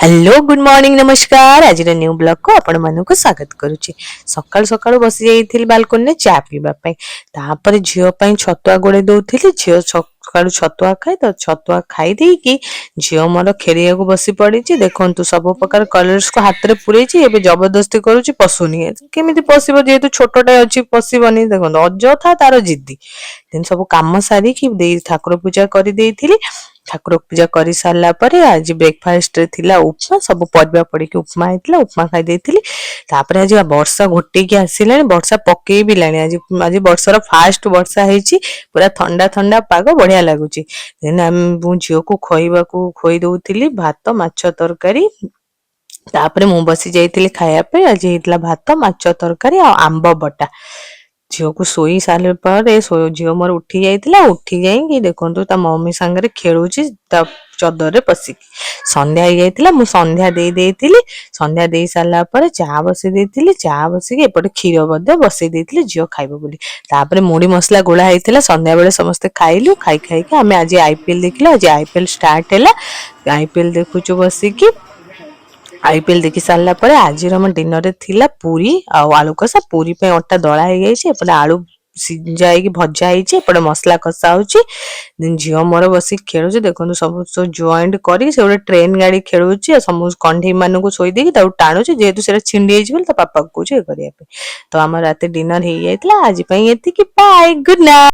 Hello good morning नमस्कार आज new blog को आपण मानक स्वागत करुच्ची। सकाळु सकाळु बसी जाइथिल बालकोनी ने चा पीबा पई तापर झियो पई छतुआ गोळे दउथिली। झियो सकाळु छतुआ खाए तो छतुआ खाई देई की झियो मोर खेलिया को बसी पड़ीची। देखंतु सब प्रकार कलर्स को हाथ रे पुरेची। एबे जबरदस्ती करूची पसुनी केमिति पसिबो जेहेतु छोटटा अछि पसिबनी। देखंतु अजथा तार जिद्दी दिन सब काम सारी की देई ठाकुर पूजा करि देइथिली। ठाकुर पूजा कर सारा पर आज ब्रेकफास्ट थिला उपमा सब परिबा पड़ी के उपमा हेतिला उपमा खाई देइथिली। तापर आज वर्षा घोटी आसिलानी वर्षा पकई भी लानी आज आज वर्षार फास्ट वर्षा हेची पूरा ठंडा ठंडा पाग बढ़िया लागुची। देन हम झियो को खोइबा को खोई दउथिली भात माछ तरकारी। तापर मु बसी जाइथिली खाया पे आज हेतिला भात माछ तरकारी आ आंब बटा। झियो को सोई सारे पर झियो मोर उठी जाइतिला उठी जाइकी देखंतु ता मम्मी संगे खेलुची ता चदर रे पसी। संध्या हो जाइतिला मु संध्या दे देइतिली। संध्या दे सारा पर चा बसी देइतिली चा बसी के एपटे खीर बदे बसी देइतिली झियो खाइबो बोली। तापर मुड़ी मसला गोळा हेतिला संध्या बेले समस्त खाइलु खाई खाई के हमें आज आईपीएल देखिला। आज आईपीएल स्टार्ट हैला आईपीएल देखुचु बसी की। आईपीएल देखि सारा पर आज हम डिनर रे थिला पूरी आ आलू कसा पूरी पे अटा दळा हे गई एपटे आलू सिझा की भजा ହେଇଛି एपटे मसला कसा होची। झियो मोर बसी खेलुची देखंतु सब जॉइंट करी से गोटे ट्रेन गाड़ी खेलुची सब कंढी मान को सोई देकी ताऊ टाणुची जेहेतु से छिंडी हेजी बोली ता पापा को करिया पे। तो हमर राते डिनर हे जाइतला आज पई एति की बाय गुड नाइट।